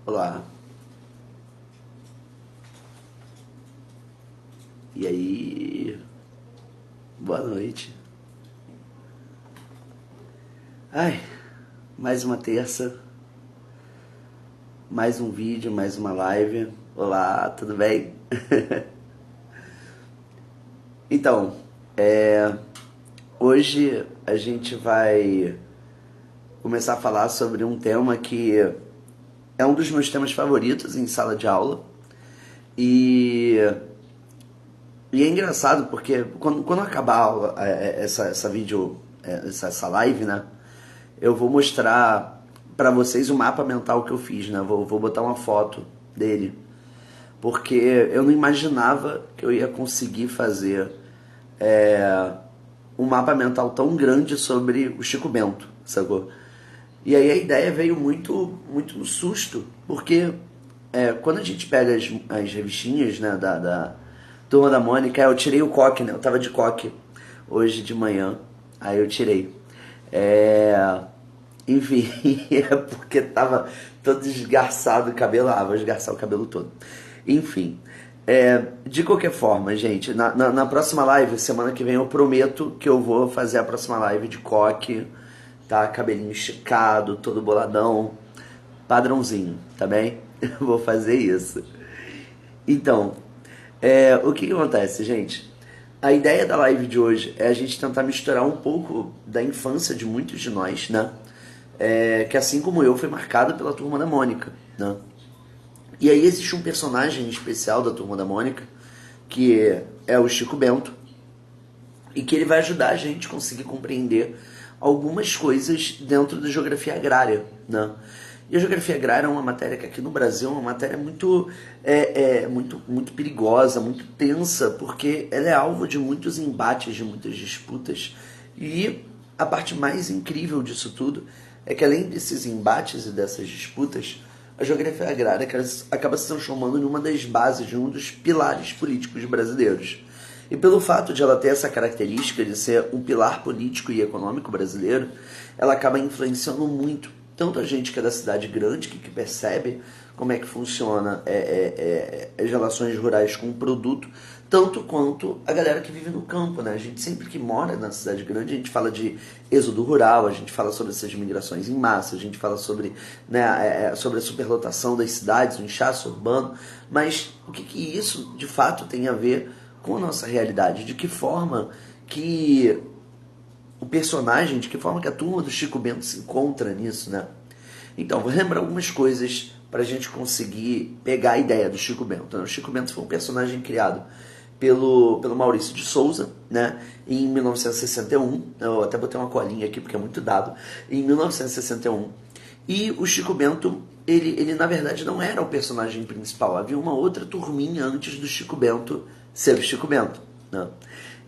Olá. E aí? Boa noite. Ai, mais uma terça, mais um vídeo, mais uma live. Olá, tudo bem? Então, hoje a gente vai começar a falar sobre um tema que é um dos meus temas favoritos em sala de aula. E é engraçado porque quando acabar a aula, essa live, né? Eu vou mostrar pra vocês o mapa mental que eu fiz, né? Vou botar uma foto dele. Porque eu não imaginava que eu ia conseguir fazer um mapa mental tão grande sobre o Chico Bento, sacou? E aí a ideia veio muito no susto, porque quando a gente pega as revistinhas, né, da Turma da Mônica, eu tirei o coque, né? Eu tava de coque hoje de manhã, aí eu tirei. Enfim, é porque tava todo esgarçado o cabelo, vou esgarçar o cabelo todo. Enfim, de qualquer forma, gente, na próxima live, semana que vem, eu prometo que eu vou fazer a próxima live de coque, tá? Cabelinho esticado, todo boladão, padrãozinho, tá bem? Eu vou fazer isso. Então, o que acontece, gente? A ideia da live de hoje é a gente tentar misturar um pouco da infância de muitos de nós, né? Que assim como eu, foi marcado pela Turma da Mônica, né? E aí existe um personagem especial da Turma da Mônica, que é o Chico Bento, e que ele vai ajudar a gente a conseguir compreender algumas coisas dentro da geografia agrária, né? E a geografia agrária é uma matéria que aqui no Brasil é uma matéria muito perigosa, muito tensa, porque ela é alvo de muitos embates, de muitas disputas. E a parte mais incrível disso tudo é que, além desses embates e dessas disputas, a geografia agrária acaba se transformando em uma das bases, de um dos pilares políticos brasileiros. E pelo fato de ela ter essa característica de ser um pilar político e econômico brasileiro, ela acaba influenciando muito tanto a gente que é da cidade grande, que percebe como é que funciona as relações rurais com o produto, tanto quanto a galera que vive no campo, né? A gente sempre que mora na cidade grande, a gente fala de êxodo rural, a gente fala sobre essas migrações em massa, a gente fala sobre, né, sobre a superlotação das cidades, o inchaço urbano, mas o que isso de fato tem a ver com a nossa realidade? De que forma que o personagem, de que forma que a turma do Chico Bento se encontra nisso, né? Então, vou lembrar algumas coisas para a gente conseguir pegar a ideia do Chico Bento, né? O Chico Bento foi um personagem criado pelo Maurício de Souza, né? Em 1961, eu até botei uma colinha aqui porque é muito dado, em 1961. E o Chico Bento, ele na verdade não era o personagem principal, havia uma outra turminha antes do Chico Bento ser o Chico Bento, né?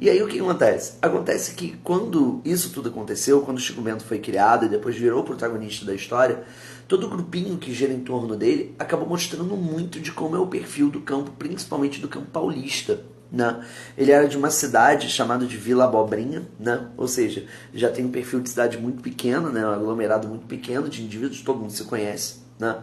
E aí o que acontece? Acontece que quando isso tudo aconteceu, quando o Chico Bento foi criado e depois virou o protagonista da história, todo o grupinho que gira em torno dele acabou mostrando muito de como é o perfil do campo, principalmente do campo paulista, né? Ele era de uma cidade chamada de Vila Abobrinha, né? Ou seja, já tem um perfil de cidade muito pequeno, né? Um aglomerado muito pequeno de indivíduos, todo mundo se conhece, né?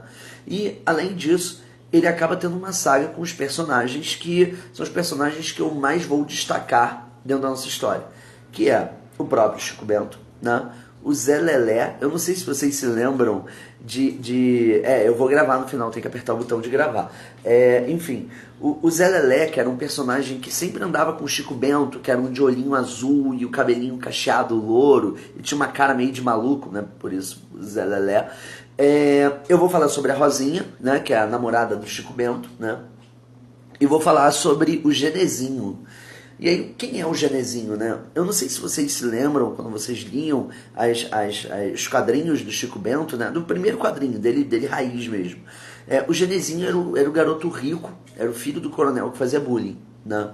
E além disso, ele acaba tendo uma saga com os personagens que são os personagens que eu mais vou destacar dentro da nossa história, que é o próprio Chico Bento, né? O Zé Lelé, eu não sei se vocês se lembram eu vou gravar no final, tem que apertar o botão de gravar. Enfim, o Zé Lelé, que era um personagem que sempre andava com o Chico Bento, que era um de olhinho azul e o cabelinho cacheado, louro, e tinha uma cara meio de maluco, né? Por isso, o Zé Lelé. Eu vou falar sobre a Rosinha, né? Que é a namorada do Chico Bento, né? E vou falar sobre o Genezinho. E aí, quem é o Genezinho, né? Eu não sei se vocês se lembram, quando vocês liam os quadrinhos do Chico Bento, né? Do primeiro quadrinho, dele raiz mesmo. O Genezinho era o garoto rico, era o filho do coronel que fazia bullying, né?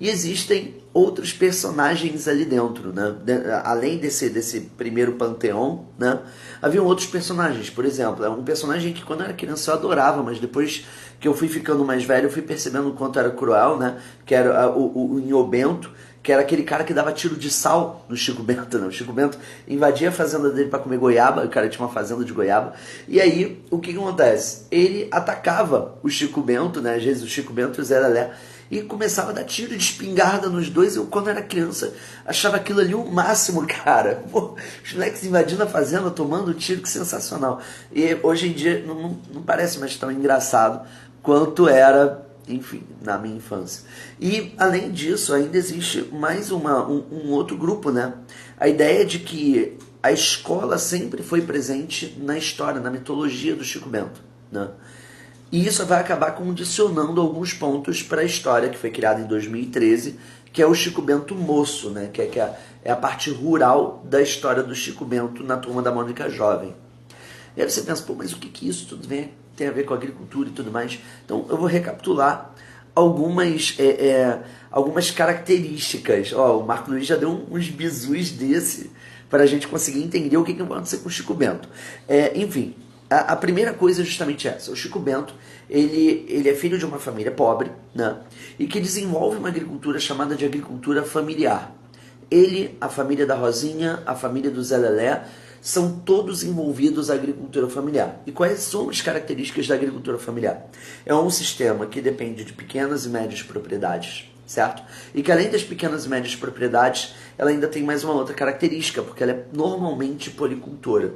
E existem outros personagens ali dentro, né? Além desse primeiro panteão, né? Haviam outros personagens. Por exemplo, um personagem que quando eu era criança eu adorava, mas depois que eu fui ficando mais velho eu fui percebendo o quanto era cruel, né? Que era o Nhô Bento, que era aquele cara que dava tiro de sal no Chico Bento, né? O Chico Bento invadia a fazenda dele para comer goiaba, o cara tinha uma fazenda de goiaba, e aí o que acontece? Ele atacava o Chico Bento, né? Às vezes o Chico Bento e o Zé Lelé, e começava a dar tiro de espingarda nos dois. Eu, quando era criança, achava aquilo ali o máximo, cara. Pô, os moleques invadindo a fazenda, tomando tiro, que sensacional. E hoje em dia não parece mais tão engraçado quanto era, enfim, na minha infância. E, além disso, ainda existe mais um outro grupo, né? A ideia de que a escola sempre foi presente na história, na mitologia do Chico Bento, né? E isso vai acabar condicionando alguns pontos para a história que foi criada em 2013, que é o Chico Bento Moço, né? Que é a parte rural da história do Chico Bento na Turma da Mônica Jovem. E aí você pensa, pô, mas o que isso tudo tem a ver com agricultura e tudo mais? Então eu vou recapitular algumas características. Ó, o Marco Luiz já deu uns bizus desse para a gente conseguir entender o que vai acontecer com o Chico Bento. Enfim, a primeira coisa é justamente essa. O Chico Bento, ele é filho de uma família pobre, né? E que desenvolve uma agricultura chamada de agricultura familiar. Ele, a família da Rosinha, a família do Zé Lelé, são todos envolvidos na agricultura familiar. E quais são as características da agricultura familiar? É um sistema que depende de pequenas e médias propriedades, certo? E que além das pequenas e médias propriedades, ela ainda tem mais uma outra característica, porque ela é normalmente policultora.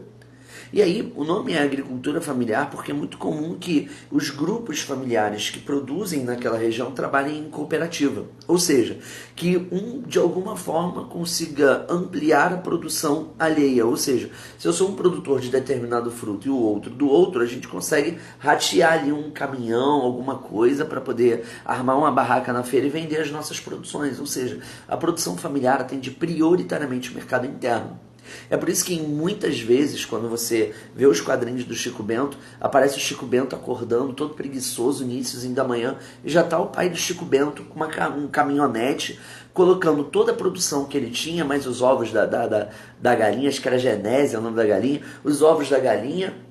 E aí, o nome é agricultura familiar porque é muito comum que os grupos familiares que produzem naquela região trabalhem em cooperativa. Ou seja, que um, de alguma forma, consiga ampliar a produção alheia. Ou seja, se eu sou um produtor de determinado fruto e o outro do outro, a gente consegue ratear ali um caminhão, alguma coisa, para poder armar uma barraca na feira e vender as nossas produções. Ou seja, a produção familiar atende prioritariamente o mercado interno. É por isso que muitas vezes, quando você vê os quadrinhos do Chico Bento, aparece o Chico Bento acordando todo preguiçoso, iníciozinho da manhã, e já está o pai do Chico Bento com um caminhonete, colocando toda a produção que ele tinha, mais os ovos da galinha, acho que era Genésia o nome da galinha, os ovos da galinha,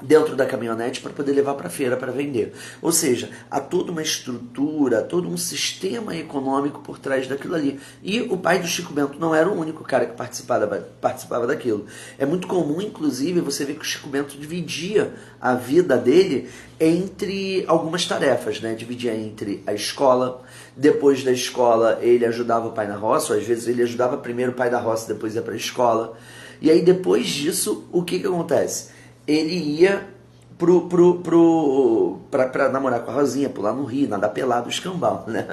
dentro da caminhonete para poder levar para a feira para vender. Ou seja, há toda uma estrutura, todo um sistema econômico por trás daquilo ali. E o pai do Chico Bento não era o único cara que participava daquilo. É muito comum, inclusive, você ver que o Chico Bento dividia a vida dele entre algumas tarefas, né? Dividia entre a escola, depois da escola ele ajudava o pai na roça, ou às vezes ele ajudava primeiro o pai da roça, depois ia para a escola. E aí depois disso, o que acontece? Ele ia pra namorar com a Rosinha, pular no rio, nadar pelado, escambau, né?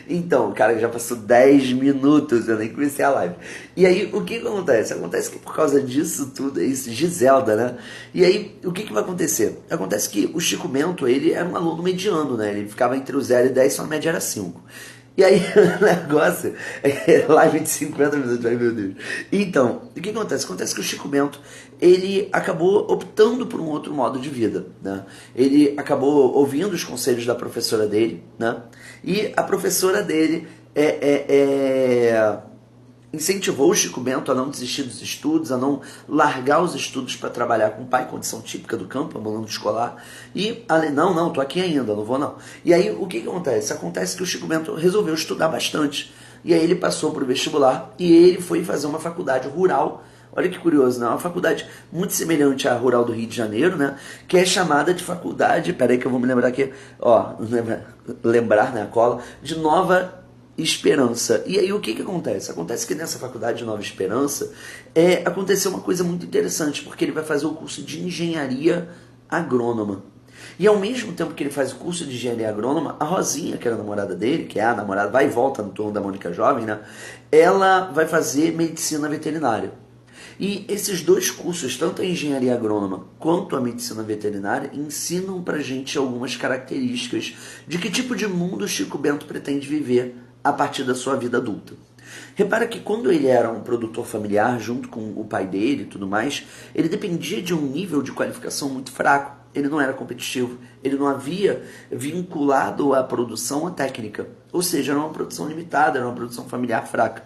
Então, o cara já passou 10 minutos, eu nem comecei a live. E aí, o que acontece? Acontece que por causa disso tudo, é isso, Giselda, né? E aí, o que vai acontecer? Acontece que o Chico Bento, ele era um aluno mediano, né? Ele ficava entre o 0 e 10, sua média era 5. E aí o negócio é live de 50 minutos, ai meu Deus. Então, o que acontece? Acontece que o Chico Bento, ele acabou optando por um outro modo de vida, né? Ele acabou ouvindo os conselhos da professora dele, né? E a professora dele incentivou o Chico Bento a não desistir dos estudos, a não largar os estudos para trabalhar com o pai, condição típica do campo, ambulando escolar. E, não, tô aqui ainda, não vou não. E aí, o que acontece? Acontece que o Chico Bento resolveu estudar bastante. E aí ele passou para o vestibular e ele foi fazer uma faculdade rural. Olha que curioso, né? Uma faculdade muito semelhante à Rural do Rio de Janeiro, né? Que é chamada de faculdade, peraí que eu vou me lembrar aqui, lembrar, né, a cola, de Nova Esperança. E aí o que acontece? Acontece que nessa faculdade de Nova Esperança aconteceu uma coisa muito interessante, porque ele vai fazer o curso de engenharia agrônoma. E ao mesmo tempo que ele faz o curso de engenharia agrônoma, a Rosinha, que era a namorada dele, que é a namorada, vai e volta no Turma da Mônica Jovem, né? Ela vai fazer medicina veterinária. E esses dois cursos, tanto a engenharia agrônoma quanto a medicina veterinária, ensinam pra gente algumas características de que tipo de mundo o Chico Bento pretende viver a partir da sua vida adulta. Repara que quando ele era um produtor familiar, junto com o pai dele e tudo mais, ele dependia de um nível de qualificação muito fraco. Ele não era competitivo, ele não havia vinculado a produção à técnica. Ou seja, era uma produção limitada, era uma produção familiar fraca.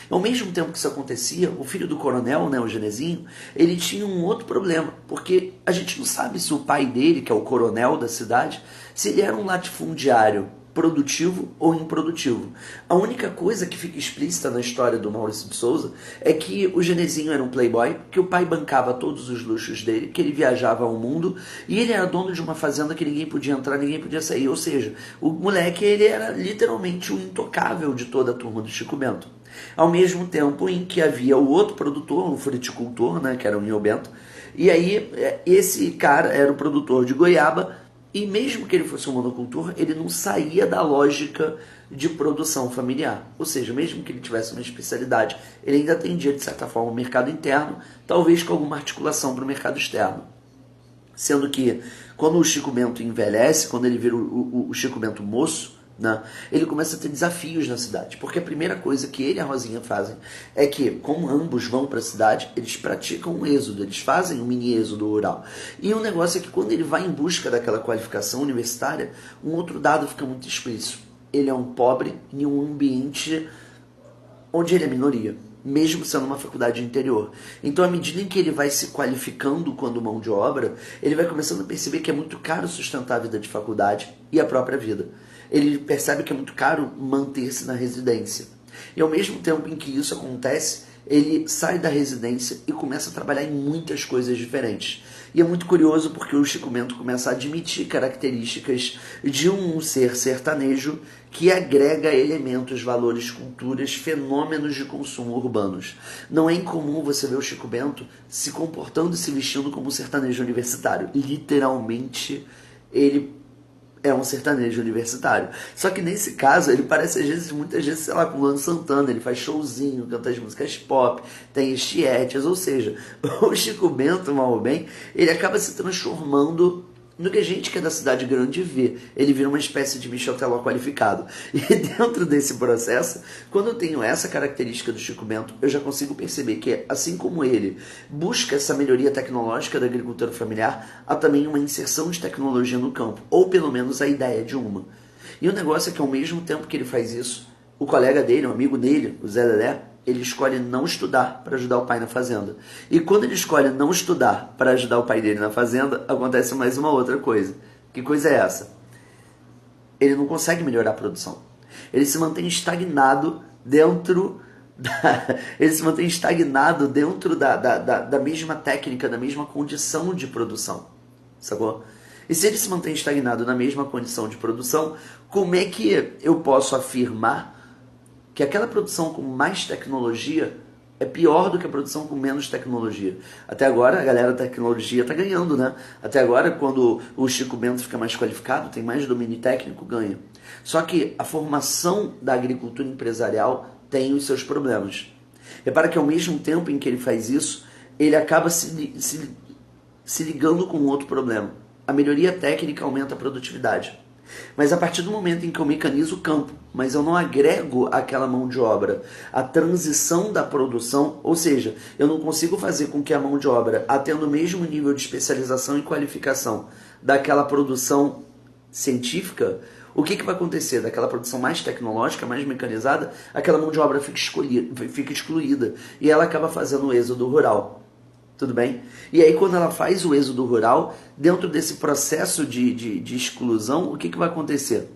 Ao mesmo tempo que isso acontecia, o filho do coronel, né, o Genezinho, ele tinha um outro problema, porque a gente não sabe se o pai dele, que é o coronel da cidade, se ele era um latifundiário produtivo ou improdutivo. A única coisa que fica explícita na história do Maurício de Souza é que o Genezinho era um playboy, que o pai bancava todos os luxos dele, que ele viajava ao mundo e ele era dono de uma fazenda que ninguém podia entrar, ninguém podia sair. Ou seja, o moleque ele era literalmente o intocável de toda a turma do Chico Bento. Ao mesmo tempo em que havia o outro produtor, um fruticultor, né, que era o Nil Bento, e aí esse cara era o produtor de goiaba, e mesmo que ele fosse um monocultor, ele não saía da lógica de produção familiar. Ou seja, mesmo que ele tivesse uma especialidade, ele ainda atendia, de certa forma, o mercado interno, talvez com alguma articulação para o mercado externo. Sendo que, quando o Chico Bento envelhece, quando ele vira o Chico Bento moço, né, ele começa a ter desafios na cidade. Porque a primeira coisa que ele e a Rosinha fazem é que, como ambos vão para a cidade, eles praticam um êxodo, eles fazem um mini êxodo rural. E o negócio é que quando ele vai em busca daquela qualificação universitária, um outro dado fica muito explícito. Ele é um pobre em um ambiente onde ele é minoria, mesmo sendo uma faculdade interior. Então, à medida em que ele vai se qualificando quando mão de obra, ele vai começando a perceber que é muito caro sustentar a vida de faculdade e a própria vida. Ele percebe que é muito caro manter-se na residência. E ao mesmo tempo em que isso acontece, ele sai da residência e começa a trabalhar em muitas coisas diferentes. E é muito curioso porque o Chico Bento começa a admitir características de um ser sertanejo que agrega elementos, valores, culturas, fenômenos de consumo urbanos. Não é incomum você ver o Chico Bento se comportando e se vestindo como um sertanejo universitário. Literalmente, ele é um sertanejo universitário. Só que nesse caso, ele parece às vezes, muitas vezes, sei lá, com o Luan Santana, ele faz showzinho, canta as músicas pop, tem estietes, ou seja, o Chico Bento, mal ou bem, ele acaba se transformando no que a gente que é da cidade grande vê. Ele vira uma espécie de Michel Teló qualificado. E dentro desse processo, quando eu tenho essa característica do Chico Bento, eu já consigo perceber que, assim como ele busca essa melhoria tecnológica da agricultura familiar, há também uma inserção de tecnologia no campo, ou pelo menos a ideia de uma. E o negócio é que, ao mesmo tempo que ele faz isso, o colega dele, um amigo dele, o Zé Lelé, ele escolhe não estudar para ajudar o pai na fazenda. E quando ele escolhe não estudar para ajudar o pai dele na fazenda, acontece mais uma outra coisa. Que coisa é essa? Ele não consegue melhorar a produção. Ele se mantém estagnado dentro da mesma técnica, da mesma condição de produção. Sacou? E se ele se mantém estagnado na mesma condição de produção, como é que eu posso afirmar que aquela produção com mais tecnologia é pior do que a produção com menos tecnologia? Até agora a galera da tecnologia está ganhando, né? Até agora, quando o Chico Bento fica mais qualificado, tem mais domínio técnico, ganha. Só que a formação da agricultura empresarial tem os seus problemas. Repara que ao mesmo tempo em que ele faz isso, ele acaba se ligando com outro problema. A melhoria técnica aumenta a produtividade. Mas a partir do momento em que eu mecanizo o campo, mas eu não agrego aquela mão de obra, a transição da produção, ou seja, eu não consigo fazer com que a mão de obra, atenda o mesmo nível de especialização e qualificação daquela produção científica, o que vai acontecer? Daquela produção mais tecnológica, mais mecanizada, aquela mão de obra fica excluída e ela acaba fazendo o êxodo rural. Tudo bem? E aí quando ela faz o êxodo rural, dentro desse processo de exclusão, o que vai acontecer?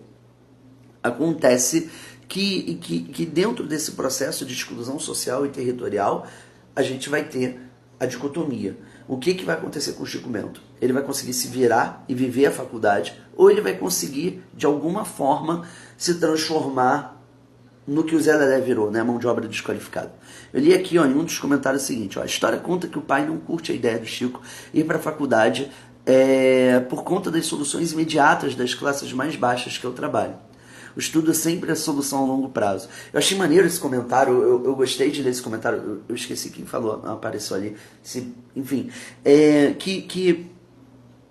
Acontece que dentro desse processo de exclusão social e territorial, a gente vai ter a dicotomia. O que vai acontecer com o Chico Bento? Ele vai conseguir se virar e viver a faculdade, ou ele vai conseguir, de alguma forma, se transformar no que o Zé Lelé virou, né? Mão de obra desqualificada. Eu li aqui, ó, em um dos comentários o seguinte, ó, a história conta que o pai não curte a ideia do Chico ir para a faculdade por conta das soluções imediatas das classes mais baixas que eu trabalho. O estudo é sempre a solução a longo prazo. Eu achei maneiro esse comentário, eu gostei de ler esse comentário, eu esqueci quem falou, não apareceu ali. Enfim, que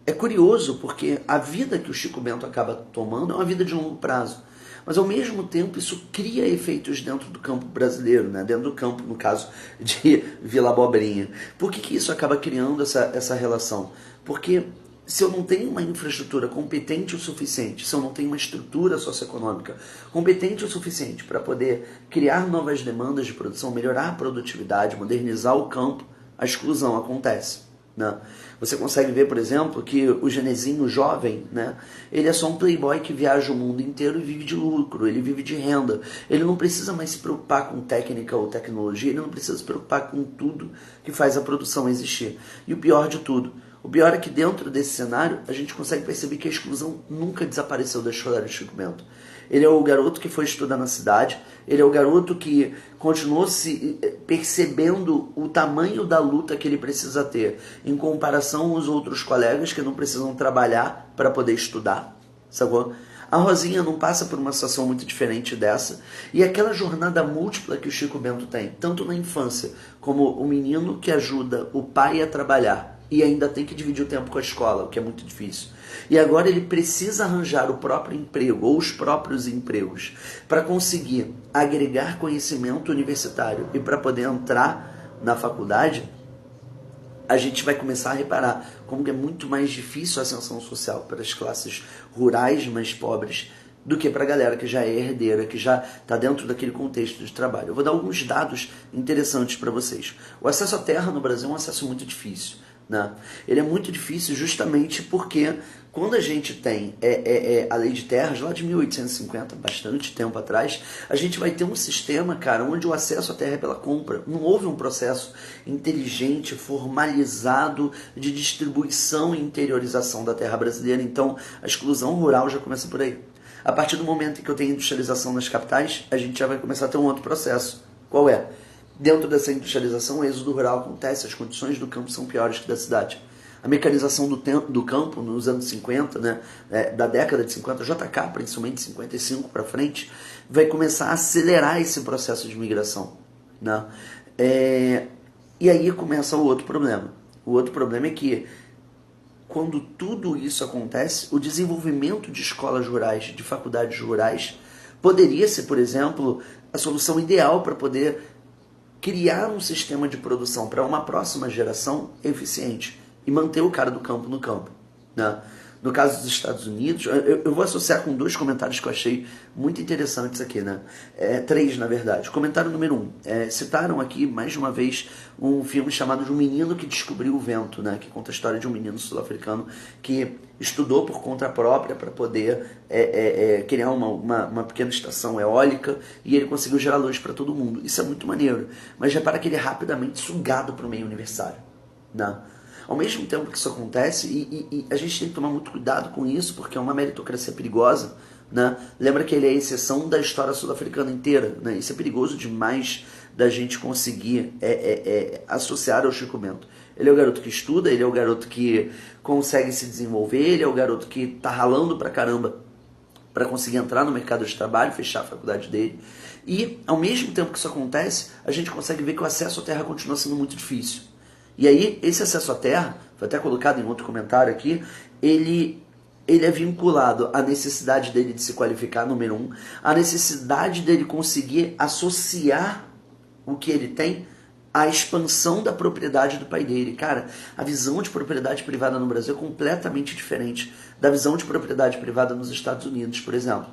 é curioso porque a vida que o Chico Bento acaba tomando é uma vida de longo prazo. Mas, ao mesmo tempo, isso cria efeitos dentro do campo brasileiro, né? Dentro do campo, no caso de Vila Abobrinha. Por que isso acaba criando essa relação? Porque se eu não tenho uma infraestrutura competente o suficiente, se eu não tenho uma estrutura socioeconômica competente o suficiente para poder criar novas demandas de produção, melhorar a produtividade, modernizar o campo, a exclusão acontece, né? Você consegue ver, por exemplo, que o genezinho jovem, né, ele é só um playboy que viaja o mundo inteiro e vive de lucro, ele vive de renda. Ele não precisa mais se preocupar com técnica ou tecnologia, ele não precisa se preocupar com tudo que faz a produção existir. E o pior de tudo, o pior é que dentro desse cenário a gente consegue perceber que a exclusão nunca desapareceu da história do Chico Bento. Ele é o garoto que foi estudar na cidade, ele é o garoto que continuou se percebendo o tamanho da luta que ele precisa ter em comparação aos outros colegas que não precisam trabalhar para poder estudar, sacou? A Rosinha não passa por uma situação muito diferente dessa, e aquela jornada múltipla que o Chico Bento tem, tanto na infância como o menino que ajuda o pai a trabalhar e ainda tem que dividir o tempo com a escola, o que é muito difícil. E agora ele precisa arranjar o próprio emprego ou os próprios empregos para conseguir agregar conhecimento universitário e para poder entrar na faculdade. A gente vai começar a reparar como é muito mais difícil a ascensão social para as classes rurais mais pobres do que para a galera que já é herdeira, que já está dentro daquele contexto de trabalho. Eu vou dar alguns dados interessantes para vocês. O acesso à terra no Brasil é um acesso muito difícil, né? Ele é muito difícil justamente porque quando a gente tem a lei de terras lá de 1850, bastante tempo atrás, a gente vai ter um sistema, cara, onde o acesso à terra é pela compra. Não houve um processo inteligente, formalizado de distribuição e interiorização da terra brasileira. Então a exclusão rural já começa por aí. A partir do momento em que eu tenho industrialização nas capitais, a gente já vai começar a ter um outro processo. Qual é? Dentro dessa industrialização, o êxodo rural acontece, as condições do campo são piores que da cidade. A mecanização do campo nos anos 50, né, da década de 50, JK, principalmente 55 para frente, vai começar a acelerar esse processo de migração, né? E aí começa o outro problema. O outro problema é que, quando tudo isso acontece, o desenvolvimento de escolas rurais, de faculdades rurais, poderia ser, por exemplo, a solução ideal para poder criar um sistema de produção para uma próxima geração eficiente e manter o cara do campo no campo, né? No caso dos Estados Unidos, eu vou associar com dois comentários que eu achei muito interessantes aqui, né? Três, na verdade. Comentário número 1. Citaram aqui, mais de uma vez, um filme chamado De um Menino que Descobriu o Vento, né? Que conta a história de um menino sul-africano que estudou por conta própria para poder criar uma pequena estação eólica, e ele conseguiu gerar luz para todo mundo. Isso é muito maneiro. Mas repara que ele é rapidamente sugado para o meio universitário, né? Ao mesmo tempo que isso acontece, e a gente tem que tomar muito cuidado com isso, porque é uma meritocracia perigosa, né? Lembra que ele é a exceção da história sul-africana inteira, né? Isso é perigoso demais da gente conseguir associar ao Chico Bento. Ele é o garoto que estuda, ele é o garoto que consegue se desenvolver, ele é o garoto que está ralando pra caramba para conseguir entrar no mercado de trabalho, fechar a faculdade dele. E, ao mesmo tempo que isso acontece, a gente consegue ver que o acesso à terra continua sendo muito difícil. E aí, esse acesso à terra, foi até colocado em outro comentário aqui, ele é vinculado à necessidade dele de se qualificar, número 1, à necessidade dele conseguir associar o que ele tem à expansão da propriedade do pai dele. Cara, a visão de propriedade privada no Brasil é completamente diferente da visão de propriedade privada nos Estados Unidos, por exemplo.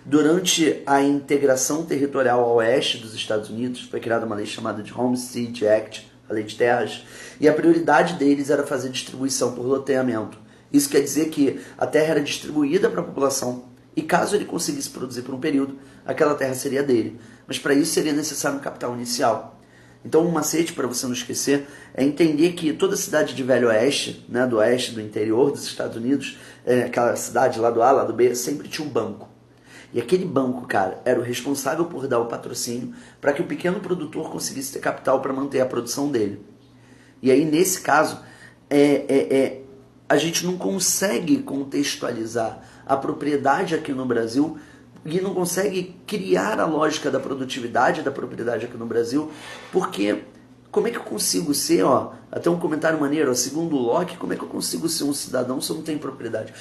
Durante a integração territorial ao oeste dos Estados Unidos, foi criada uma lei chamada de Homestead Act, a lei de terras, e a prioridade deles era fazer distribuição por loteamento. Isso quer dizer que a terra era distribuída para a população, e caso ele conseguisse produzir por um período, aquela terra seria dele. Mas para isso seria necessário um capital inicial. Então um macete para você não esquecer é entender que toda cidade de Velho Oeste, né, do oeste, do interior dos Estados Unidos, aquela cidade lá do A, lá do B, sempre tinha um banco. E aquele banco, cara, era o responsável por dar o patrocínio para que o pequeno produtor conseguisse ter capital para manter a produção dele. E aí, nesse caso, a gente não consegue contextualizar a propriedade aqui no Brasil e não consegue criar a lógica da produtividade da propriedade aqui no Brasil, porque como é que eu consigo ser, até um comentário maneiro, segundo o Locke, como é que eu consigo ser um cidadão se eu não tenho propriedade?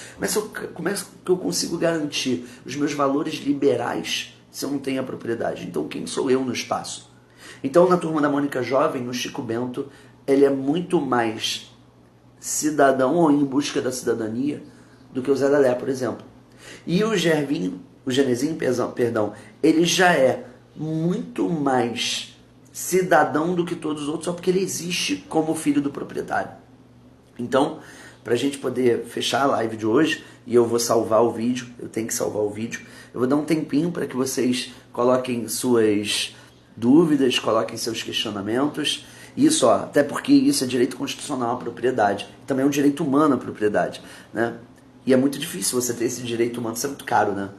Como é que eu consigo garantir os meus valores liberais se eu não tenho a propriedade? Então quem sou eu no espaço? Então na Turma da Mônica Jovem, o Chico Bento, ele é muito mais cidadão ou em busca da cidadania do que o Zé Lelé, por exemplo. E o Gervinho, o Genezinho, perdão, ele já é muito mais cidadão do que todos os outros, só porque ele existe como filho do proprietário. Então, para a gente poder fechar a live de hoje, e eu vou salvar o vídeo, eu tenho que salvar o vídeo, eu vou dar um tempinho para que vocês coloquem suas dúvidas, coloquem seus questionamentos. Isso, ó, até porque isso é direito constitucional à propriedade, também é um direito humano à propriedade, né? E é muito difícil você ter esse direito humano, isso é muito caro, né?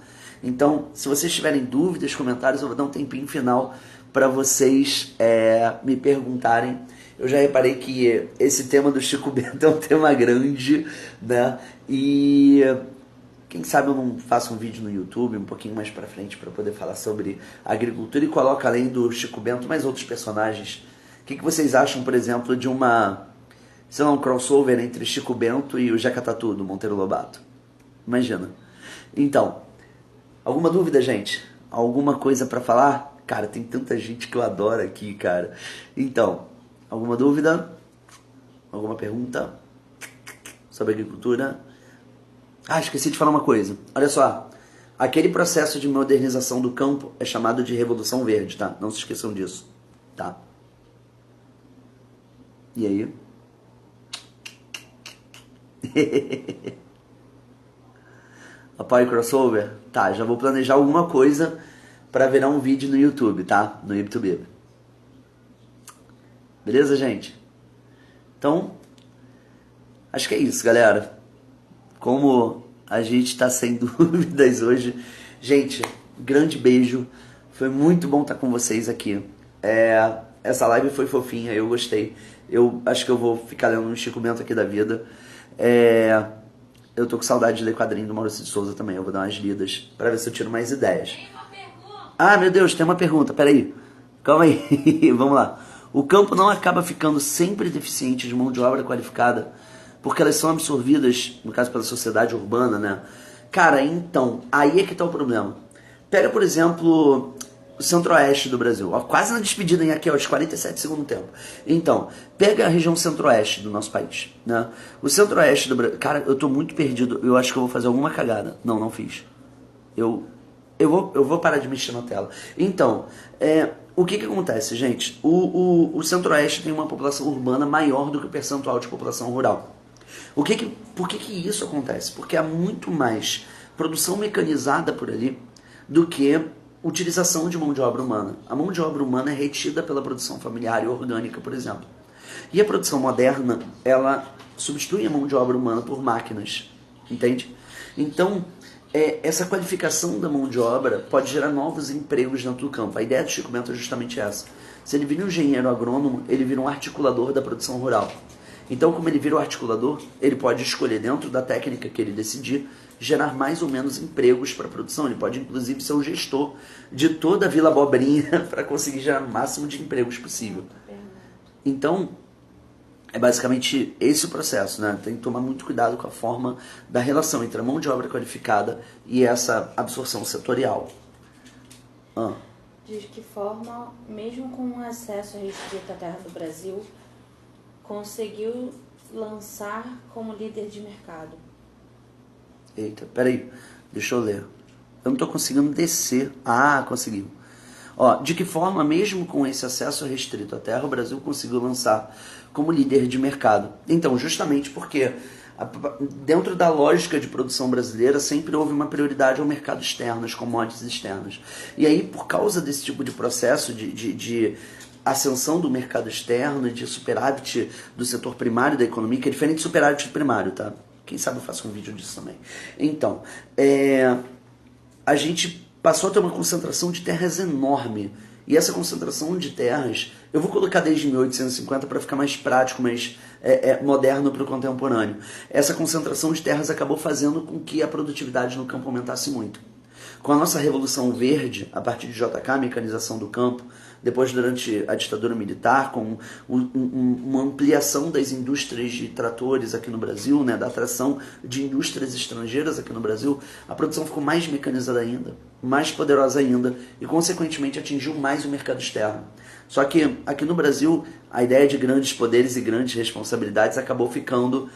Então, se vocês tiverem dúvidas, comentários, eu vou dar um tempinho final para vocês me perguntarem. Eu já reparei que esse tema do Chico Bento é um tema grande, né? E quem sabe eu não faço um vídeo no YouTube um pouquinho mais para frente para poder falar sobre agricultura e coloco além do Chico Bento mais outros personagens. O que vocês acham, por exemplo, de um crossover entre Chico Bento e o Jeca Tatu, do Monteiro Lobato? Imagina. Então, alguma dúvida, gente? Alguma coisa para falar? Cara, tem tanta gente que eu adoro aqui, cara. Então, alguma dúvida? Alguma pergunta sobre agricultura? Ah, esqueci de falar uma coisa. Olha só, aquele processo de modernização do campo é chamado de Revolução Verde, tá? Não se esqueçam disso, tá? E aí? Apoio crossover? Tá, já vou planejar alguma coisa para virar um vídeo no YouTube, tá? No YouTube. Beleza, gente? Então, acho que é isso, galera. Como a gente tá sem dúvidas hoje. Gente, grande beijo. Foi muito bom estar com vocês aqui. Essa live foi fofinha, eu gostei. Eu acho que eu vou ficar lendo um Chico Bento aqui da vida. Eu tô com saudade de ler quadrinho do Maurício de Souza também. Eu vou dar umas lidas pra ver se eu tiro mais ideias. Tem uma pergunta. Ah, meu Deus, tem uma pergunta. Peraí. Calma aí. Vamos lá. O campo não acaba ficando sempre deficiente de mão de obra qualificada porque elas são absorvidas, no caso, pela sociedade urbana, né? Cara, então, aí é que tá o problema. Pega, por exemplo, o centro-oeste do Brasil. Ó, quase na despedida aqui, aos 47 segundo tempo. Então, pega a região centro-oeste do nosso país, né? O centro-oeste do Brasil... Cara, eu tô muito perdido. Eu acho que eu vou fazer alguma cagada. Não fiz. Eu vou parar de mexer na tela. Então, o que acontece, gente? O centro-oeste tem uma população urbana maior do que o percentual de população rural. Por que isso acontece? Porque há muito mais produção mecanizada por ali do que utilização de mão de obra humana. A mão de obra humana é retida pela produção familiar e orgânica, por exemplo. E a produção moderna, ela substitui a mão de obra humana por máquinas, entende? Então, essa qualificação da mão de obra pode gerar novos empregos dentro do campo. A ideia do Chico Bento é justamente essa. Se ele vira um engenheiro agrônomo, ele vira um articulador da produção rural. Então, como ele vira o articulador, ele pode escolher, dentro da técnica que ele decidir, gerar mais ou menos empregos para a produção. Ele pode, inclusive, ser o gestor de toda a Vila Abobrinha para conseguir gerar o máximo de empregos possível. Então, é basicamente esse o processo, né? Tem que tomar muito cuidado com a forma da relação entre a mão de obra qualificada e essa absorção setorial. De que forma, mesmo com um acesso restrito à terra do Brasil, conseguiu lançar como líder de mercado? Eita, peraí, deixa eu ler. Eu não tô conseguindo descer. Ah, conseguiu. Ó, de que forma, mesmo com esse acesso restrito à terra, o Brasil conseguiu lançar como líder de mercado? Então, justamente porque dentro da lógica de produção brasileira sempre houve uma prioridade ao mercado externo, às commodities externas. E aí, por causa desse tipo de processo de ascensão do mercado externo e de superávit do setor primário da economia, que é diferente de superávit primário, tá? Quem sabe eu faço um vídeo disso também. Então, a gente passou a ter uma concentração de terras enorme. E essa concentração de terras, eu vou colocar desde 1850 para ficar mais prático, mais moderno para o contemporâneo. Essa concentração de terras acabou fazendo com que a produtividade no campo aumentasse muito. Com a nossa Revolução Verde, a partir de JK, mecanização do campo, depois durante a ditadura militar, com uma ampliação das indústrias de tratores aqui no Brasil, né, da atração de indústrias estrangeiras aqui no Brasil, a produção ficou mais mecanizada ainda, mais poderosa ainda e, consequentemente, atingiu mais o mercado externo. Só que aqui no Brasil, a ideia de grandes poderes e grandes responsabilidades acabou ficando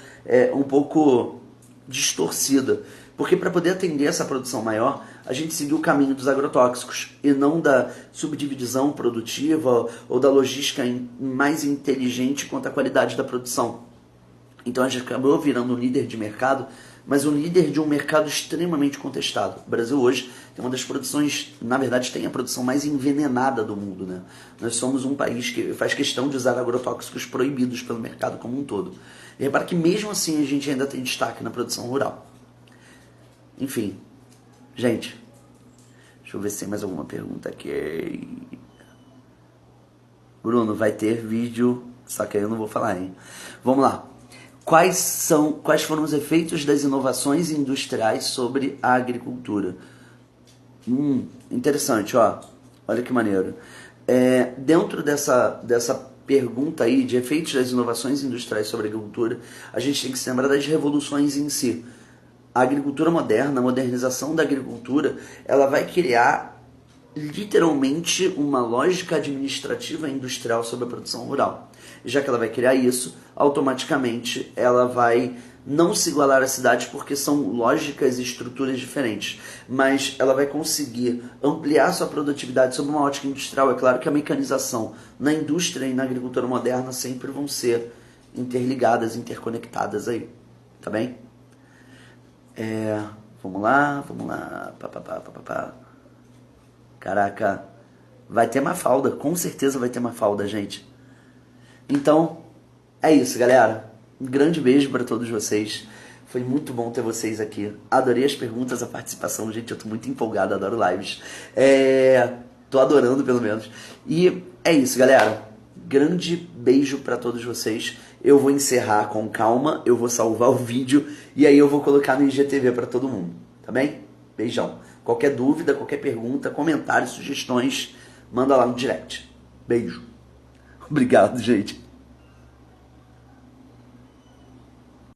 um pouco distorcida. Porque para poder atender essa produção maior, a gente seguiu o caminho dos agrotóxicos e não da subdivisão produtiva ou da logística mais inteligente quanto à qualidade da produção. Então a gente acabou virando um líder de mercado, mas um líder de um mercado extremamente contestado. O Brasil hoje tem uma das produções, na verdade tem a produção mais envenenada do mundo, né? Nós somos um país que faz questão de usar agrotóxicos proibidos pelo mercado como um todo. E repara que mesmo assim a gente ainda tem destaque na produção rural. Enfim, gente, deixa eu ver se tem mais alguma pergunta aqui. Bruno, vai ter vídeo, só que aí eu não vou falar, hein? Vamos lá. Quais foram os efeitos das inovações industriais sobre a agricultura? Interessante, ó. Olha que maneiro. Dentro dessa pergunta aí de efeitos das inovações industriais sobre a agricultura, a gente tem que se lembrar das revoluções em si. A agricultura moderna, a modernização da agricultura, ela vai criar literalmente uma lógica administrativa e industrial sobre a produção rural. E já que ela vai criar isso, automaticamente ela vai não se igualar às cidades porque são lógicas e estruturas diferentes, mas ela vai conseguir ampliar sua produtividade sob uma ótica industrial. É claro que a mecanização na indústria e na agricultura moderna sempre vão ser interligadas, interconectadas aí, tá bem? Vamos lá. Caraca, vai ter Mafalda, com certeza vai ter Mafalda, gente. Então, é isso, galera. Um grande beijo para todos vocês. Foi muito bom ter vocês aqui. Adorei as perguntas, a participação, gente. Eu tô muito empolgado, adoro lives. Tô adorando, pelo menos. E é isso, galera. Grande beijo para todos vocês. Eu vou encerrar com calma, eu vou salvar o vídeo e aí eu vou colocar no IGTV para todo mundo, tá bem? Beijão. Qualquer dúvida, qualquer pergunta, comentários, sugestões, manda lá no direct. Beijo. Obrigado, gente.